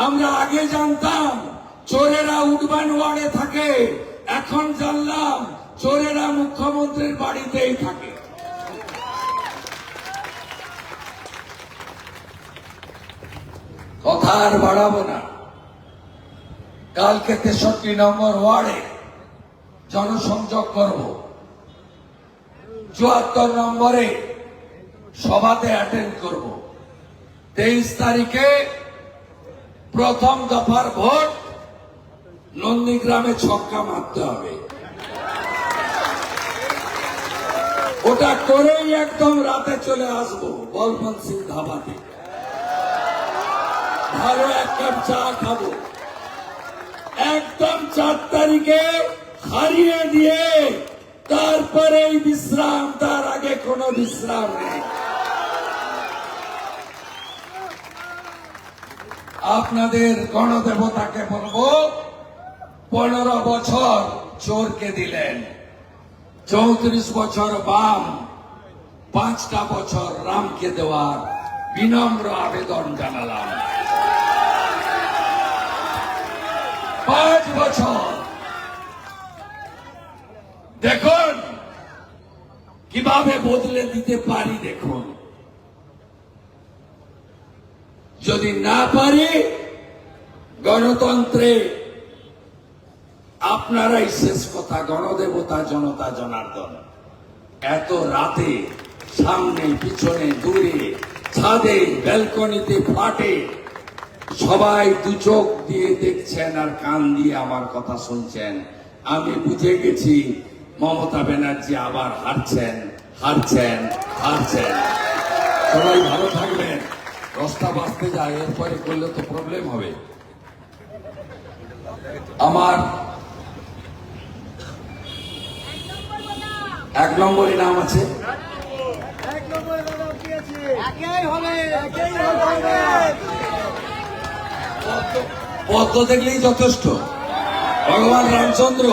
আমরা আগে জানতাম চোরেরা উডবান ওয়ার্ডে থাকে, এখন জানলাম চোরেরা মুখ্যমন্ত্রীর বাড়িতেই থাকে। কথা আর বাড়াবো না। কালকে 63 নম্বর ওয়ার্ডে জনসংযোগ করব, 74 নম্বরে সভাতে অ্যাটেন্ড করব। 23 তারিখে প্রথম দফার ভোট নন্দীগ্রামে ছক্কা মারতে হবে। ওটা করেই একদম রাতে চলে আসবো বলবন্ত সিং ধাবাতে, ভালো এক কাপ চা খাবো। একদম 4 তারিখে হারিয়ে দিয়ে তারপরেই বিশ্রাম, তার আগে কোনো বিশ্রাম নেই। আপনাদের গণদেবতাকে বলবো, 15 বছর চোরকে দিলেন, 34 বছর বাম, 5টা বছর রামকে দেওয়ার বিনম্র আবেদন জানালাম। 5 বছর দেখুন কিভাবে বদলে দিতে পারি। দেখুন, যদি না পারি, গণতন্ত্রে আপনারাই শেষ কথা। গণদেবতা জনতা জনার্দন, এত রাতে সামনে পিছনে দূরে ছাদে ব্যালকনিতে ফ্ল্যাটে সবাই দু চোখ দিয়ে দেখছেন আর কান দিয়ে আমার কথা শুনছেন। আমি বুঝে গেছি মমতা ব্যানার্জি আবার হারছেন হারছেন হারছেন। সবাই ভালো থাকবেন। 10টা বাজতে যায়, এরপরে করলে তো প্রবলেম হবে। আমার 1 নম্বরই নাম আছে। পদ্ম দেখলেই যথেষ্ট। ভগবান রামচন্দ্র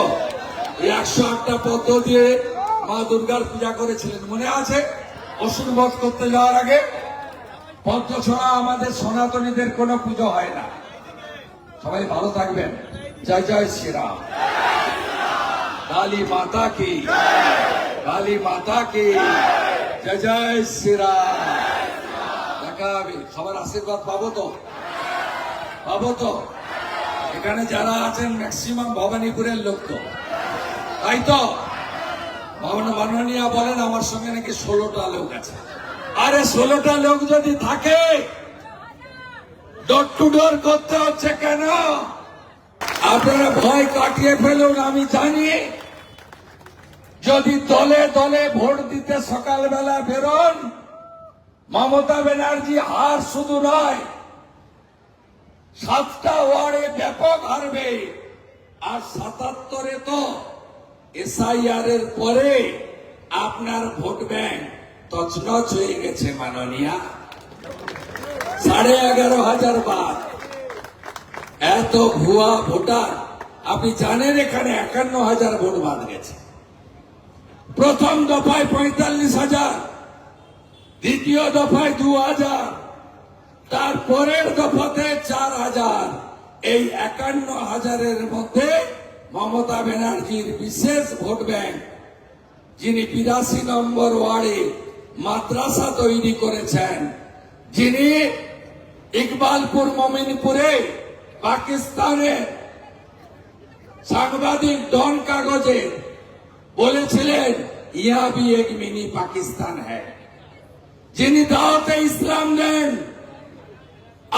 108টা পদ্ম দিয়ে মা দুর্গার পূজা করেছিলেন, মনে আছে? অসুর বধ করতে যাওয়ার আগে পদ্ম ছাড়া আমাদের সনাতনীদের কোনো পুজো হয় না। সবাই ভালো থাকবেন। জয় জয় শ্রীরাম। কালী মাতা কি, কালী মাতা কি, জয় জয় শ্রীরাম। দেখা হবে। সবার আশীর্বাদ পাবো তো? পাবো তো? এখানে যারা আছেন ম্যাক্সিমাম ভবানীপুরের লোক, তো তাই তো? মাননীয়া বলেন আমার সঙ্গে নাকি 16টা লোক আছে। আরে 16টা লোক যদি থাকে, ডোর টু ডোর করতে হচ্ছে কেন? আপনারা ভয় কাটিয়ে ফেলুন। আমি জানি যদি দলে দলে ভোট দিতে সকালবেলা বেরোন, মমতা ব্যানার্জি হার শুধু নয়, 7টা ওয়ার্ডে ব্যাপক হারবে। আর 77-এ তো SIR এর পরে আপনার ভোট ব্যাংক তছনছ হয়ে গেছে মাননীয়া। 11,500 বার এত ভুয়া ভোটার। আপনি জানেন এখানে 51,000 ভোট বাদ গেছে। প্রথম দফায় 45,000, দ্বিতীয় দফায় 2,000, তারপরের দফাতে 4,000। এই 51,000-এর মধ্যে মমতা ব্যানার্জির বিশেষ ভোট ব্যাংক, যিনি 82 নম্বর ওয়ার্ডে মাদ্রাসা তৈরি করেছেন, যিনি ইকবালপুর মমিনপুরে পাকিস্তানে সাংবাদিক ডন কাগজে বলেছিলেন ইহা ভি এক মিনি পাকিস্তান হ্যায়, যিনি দাওয়াতে ইসলাম দেন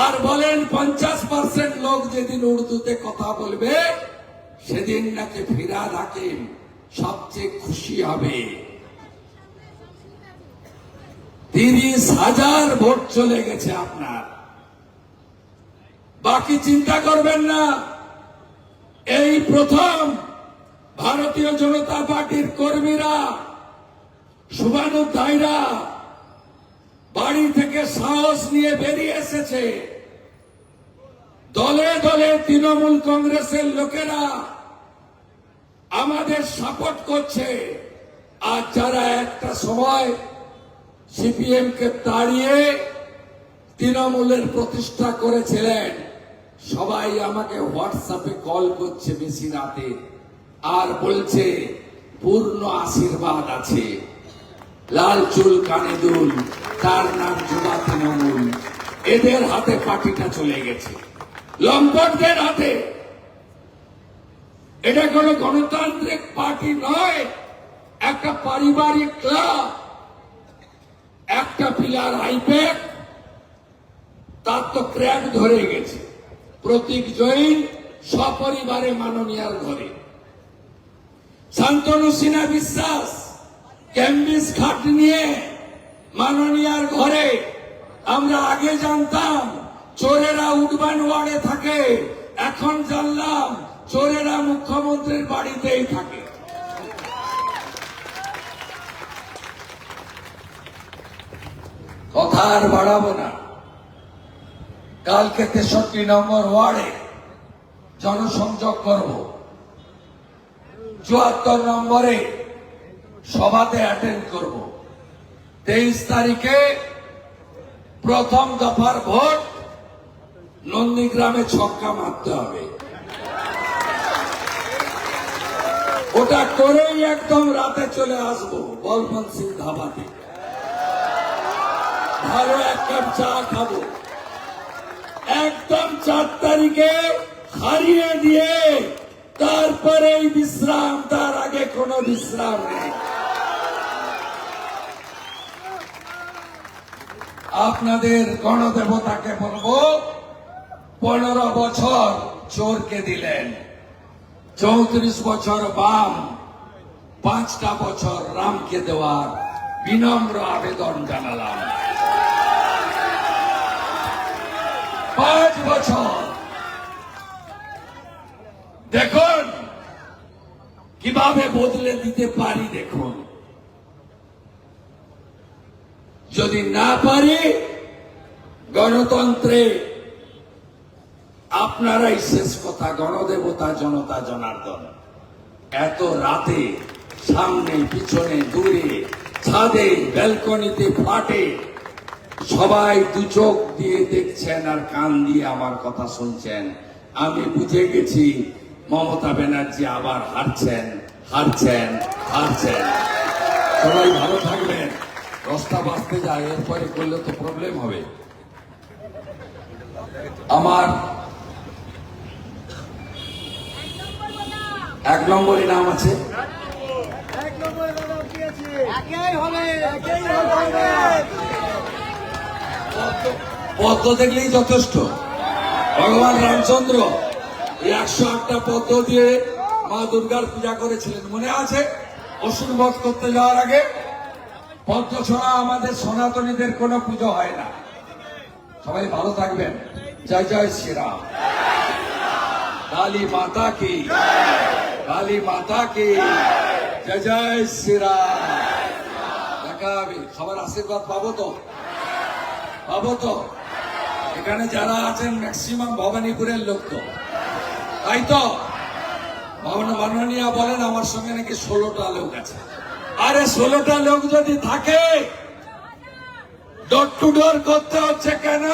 আর বলেন 50% লোক যেদিন উর্দুতে কথা বলবে সেদিন নাকি ফিরহাদ হাকিম সবচেয়ে খুশি হবে। 30,000 ভোট চলে গেছে আপনার। বাকি চিন্তা করবেন না। এই প্রথম ভারতীয় জনতা পার্টির কর্মীরা, শুভানুধ্যায়ীরা বাড়ি থেকে সাহস নিয়ে বেরিয়ে এসেছে। দলে দলে তৃণমূল কংগ্রেসের লোকেরা আমাদের সাপোর্ট করছে। আর যারা একটা সময় সিপিএম কে তাড়িয়ে তৃণমূলের প্রতিষ্ঠা করেছিলেন, সবাই আমাকে হোয়াটসঅ্যাপে কল করছে বেশি রাতে আর বলছে পূর্ণ আশীর্বাদ আছে, লাল চুল কানে দুল, তার নাম যুবা তৃণমূল। এদের হাতে পার্টিটা চলে গেছে, লম্পটদের হাতে। এটা কোনো গণতান্ত্রিক পার্টি নয়, একটা পারিবারিক ক্লাব। একটা পিলার আইপ্যাক, তার তো ক্র্যাক ধরে গেছে। প্রতীক জৈন সপরিবারে মাননীয়ার ঘরে, শান্তনু সিনহা বিশ্বাস ক্যাম্বিস খাট নিয়ে মাননীয়ার ঘরে। আমরা আগে জানতাম চোরেরা উডবান ওয়ার্ডে থাকে, এখন জানলাম চোরেরা মুখ্যমন্ত্রীর বাড়িতেই থাকে। কথা আর বাড়াবো না। কালকে 63 নম্বর ওয়ার্ডে জনসংযোগ করব, 74 নম্বরে সভাতে অ্যাটেন্ড করব। 23 তারিখে প্রথম দফার ভোট নন্দীগ্রামে ছক্কা মারতে হবে। ওটা করেই একদম রাতে চলে আসবো বলবন্ত সিং ধাবাতে, ভালো এক কাপ চা খাবো। একদম 4 তারিখে হারিয়ে দিয়ে তারপরেই বিশ্রাম, তার আগে কোনো বিশ্রাম নেই। আপনাদের গণদেবতাকে বলবো, 15 বছর চোরকে দিলেন, 34 বছর বাম, 5টা বছর রামকে দেওয়ার বিনম্র আবেদন জানালাম। 5 বছর দেখুন কিভাবে বদলে দিতে পারি। দেখুন, যদি না পারি, গণতন্ত্রে আপনারাই শেষ কথা। গণদেবতা জনতা জনার্দন, এত রাতে সামনে পিছনে দূরে ছাদে ব্যালকনিতে ফ্ল্যাটে সবাই দু চোখ দিয়ে দেখছেন আর কান দিয়ে আমার কথা শুনছেন। আমি বুঝে গেছি মমতা ব্যানার্জি আবার হারছেন হারছেন হারছেন। সবাই ভালো থাকবেন। 10টা বাজতে যায়, এরপরে করলে তো প্রবলেম হবে। আমার 1 নম্বরই নাম আছে, পদ্ম দেখলেই যথেষ্ট। ভগবান রামচন্দ্র 108টা পদ্ম দিয়ে মা দুর্গার পূজা করেছিলেন, মনে আছে? অসুর বধ করতে যাওয়ার আগে পদ্ম ছাড়া আমাদের সনাতনীদের কোনো পুজো হয় না। সবাই ভালো থাকবেন। জয় জয় শ্রীরাম। কালী মাতা কি, কালী মাতা কি, জয় জয় শ্রীরাম। দেখা হবে। সবার আশীর্বাদ পাবো তো? পাবো তো? এখানে যারা আছেন ম্যাক্সিমাম ভবানীপুরের লোক তো, তাই তো? মাননীয়া বলেন আমার সঙ্গে নাকি 16টা লোক আছে। আরে 16টা লোক যদি থাকে, ডোর টু ডোর করতে হচ্ছে কেন?